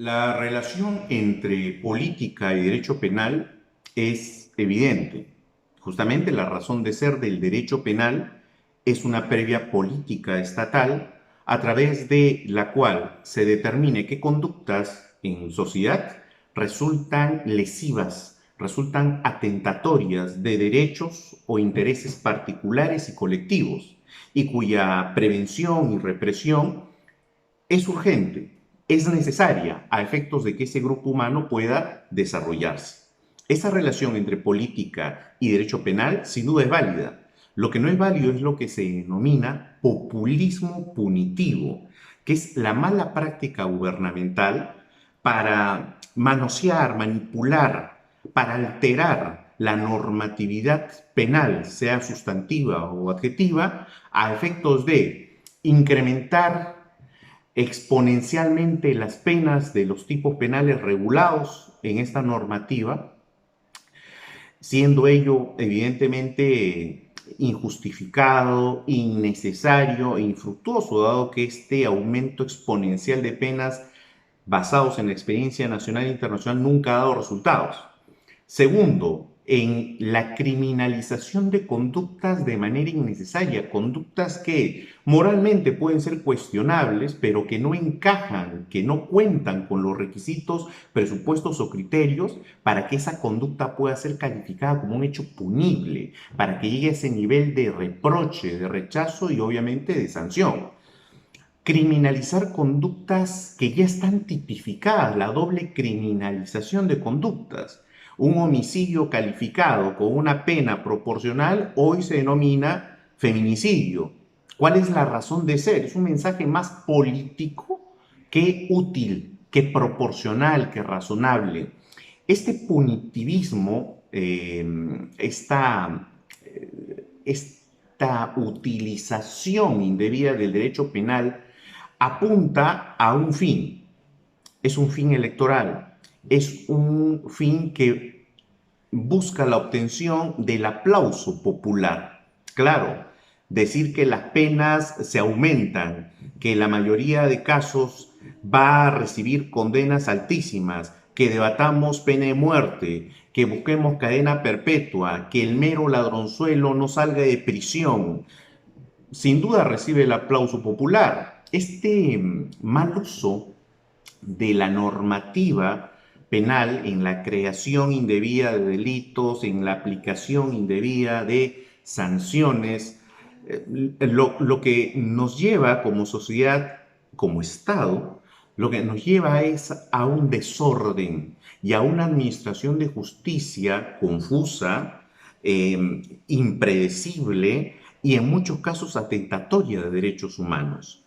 La relación entre política y derecho penal es evidente. Justamente la razón de ser del derecho penal es una previa política estatal a través de la cual se determine qué conductas en sociedad resultan lesivas, resultan atentatorias de derechos o intereses particulares y colectivos, y cuya prevención y represión es urgente, es necesaria a efectos de que ese grupo humano pueda desarrollarse. Esa relación entre política y derecho penal sin duda es válida. Lo que no es válido es lo que se denomina populismo punitivo, que es la mala práctica gubernamental para manosear, manipular, para alterar la normatividad penal, sea sustantiva o adjetiva, a efectos de incrementar exponencialmente las penas de los tipos penales regulados en esta normativa, siendo ello evidentemente injustificado, innecesario e infructuoso, dado que este aumento exponencial de penas basados en la experiencia nacional e internacional nunca ha dado resultados. Segundo, en la criminalización de conductas de manera innecesaria, conductas que moralmente pueden ser cuestionables, pero que no encajan, que no cuentan con los requisitos, presupuestos o criterios para que esa conducta pueda ser calificada como un hecho punible, para que llegue a ese nivel de reproche, de rechazo y obviamente de sanción. Criminalizar conductas que ya están tipificadas, la doble criminalización de conductas. Un homicidio calificado con una pena proporcional hoy se denomina feminicidio. ¿Cuál es la razón de ser? Es un mensaje más político que útil, que proporcional, que razonable. Este punitivismo, esta utilización indebida del derecho penal apunta a un fin. Es un fin electoral. Es un fin que busca la obtención del aplauso popular. Claro, decir que las penas se aumentan, que la mayoría de casos va a recibir condenas altísimas, que debatamos pena de muerte, que busquemos cadena perpetua, que el mero ladronzuelo no salga de prisión, sin duda recibe el aplauso popular. Este mal uso de la normativa penal en la creación indebida de delitos, en la aplicación indebida de sanciones, lo que nos lleva como sociedad, como Estado, lo que nos lleva es a un desorden y a una administración de justicia confusa, impredecible y en muchos casos atentatoria de derechos humanos.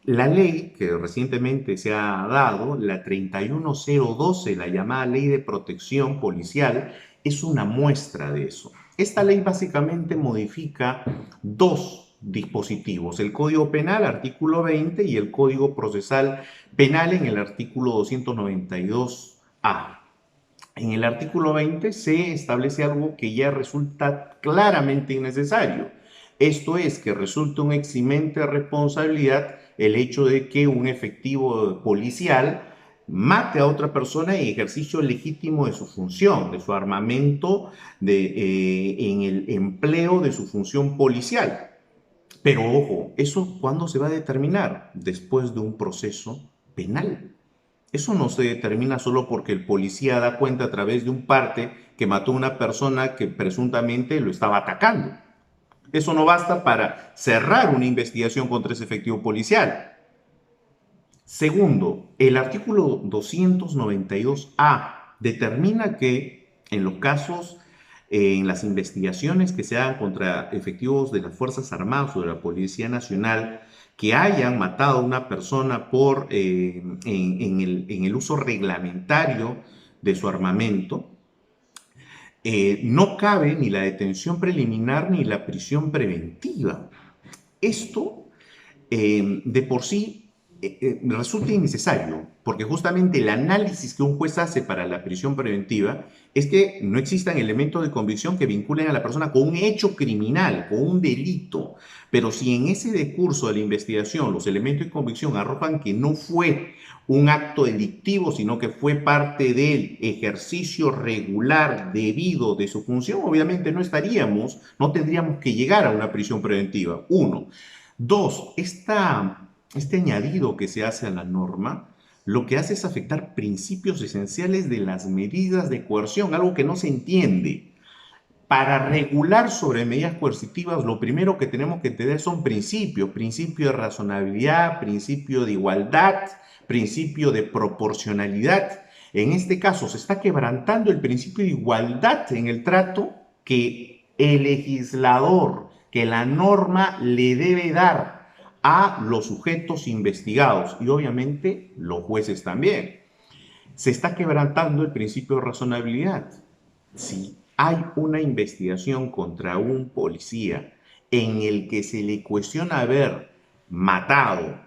La ley que recientemente se ha dado, la 31012, la llamada Ley de Protección Policial, es una muestra de eso. Esta ley básicamente modifica dos dispositivos, el Código Penal, artículo 20, y el Código Procesal Penal en el artículo 292A. En el artículo 20 se establece algo que ya resulta claramente innecesario. Esto es que resulta un eximente de responsabilidad el hecho de que un efectivo policial mate a otra persona en ejercicio legítimo de su función, de su armamento, en el empleo de su función policial. Pero ojo, ¿eso cuándo se va a determinar? Después de un proceso penal. Eso no se determina solo porque el policía da cuenta a través de un parte que mató a una persona que presuntamente lo estaba atacando. Eso no basta para cerrar una investigación contra ese efectivo policial. Segundo, el artículo 292A determina que en los casos, en las investigaciones que se hagan contra efectivos de las Fuerzas Armadas o de la Policía Nacional que hayan matado a una persona en el uso reglamentario de su armamento, no cabe ni la detención preliminar ni la prisión preventiva. Esto de por sí resulta innecesario, porque justamente el análisis que un juez hace para la prisión preventiva es que no existan elementos de convicción que vinculen a la persona con un hecho criminal, con un delito. Pero si en ese decurso de la investigación los elementos de convicción arrojan que no fue un acto delictivo, sino que fue parte del ejercicio regular debido de su función, obviamente no tendríamos que llegar a una prisión preventiva. Uno. Dos, este añadido que se hace a la norma, lo que hace es afectar principios esenciales de las medidas de coerción, algo que no se entiende. Para regular sobre medidas coercitivas, lo primero que tenemos que tener son principios, principio de razonabilidad, principio de igualdad, principio de proporcionalidad. En este caso, se está quebrantando el principio de igualdad en el trato que el legislador, que la norma le debe dar a los sujetos investigados y obviamente los jueces también. Se está quebrantando el principio de razonabilidad. Si hay una investigación contra un policía en el que se le cuestiona haber matado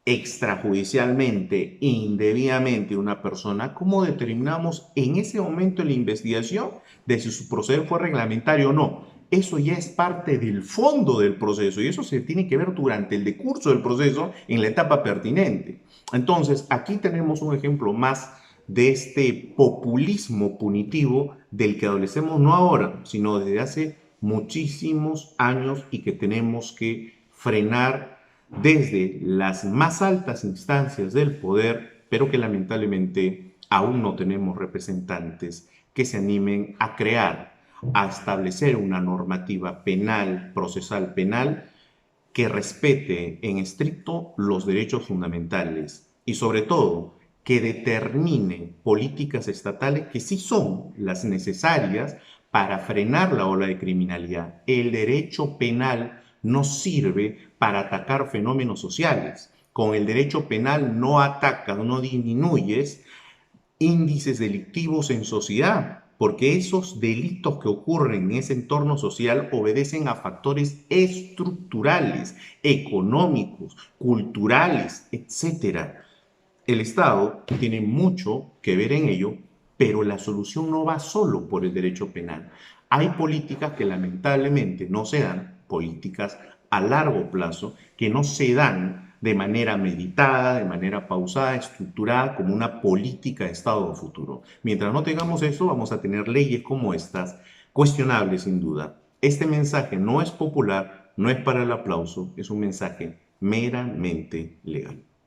extrajudicialmente, indebidamente a una persona, ¿cómo determinamos en ese momento en la investigación de si su proceder fue reglamentario o no? Eso ya es parte del fondo del proceso y eso se tiene que ver durante el decurso del proceso en la etapa pertinente. Entonces, aquí tenemos un ejemplo más de este populismo punitivo del que adolecemos no ahora, sino desde hace muchísimos años y que tenemos que frenar desde las más altas instancias del poder, pero que lamentablemente aún no tenemos representantes que se animen a crear, a establecer una normativa penal, procesal penal, que respete en estricto los derechos fundamentales y sobre todo que determine políticas estatales que sí son las necesarias para frenar la ola de criminalidad. El derecho penal no sirve para atacar fenómenos sociales. Con el derecho penal no atacas, no disminuyes índices delictivos en sociedad, porque esos delitos que ocurren en ese entorno social obedecen a factores estructurales, económicos, culturales, etcétera. El Estado tiene mucho que ver en ello, pero la solución no va solo por el derecho penal. Hay políticas que lamentablemente no se dan, políticas a largo plazo, que no se dan de manera meditada, de manera pausada, estructurada, como una política de Estado futuro. Mientras no tengamos eso, vamos a tener leyes como estas, cuestionables sin duda. Este mensaje no es popular, no es para el aplauso, es un mensaje meramente legal.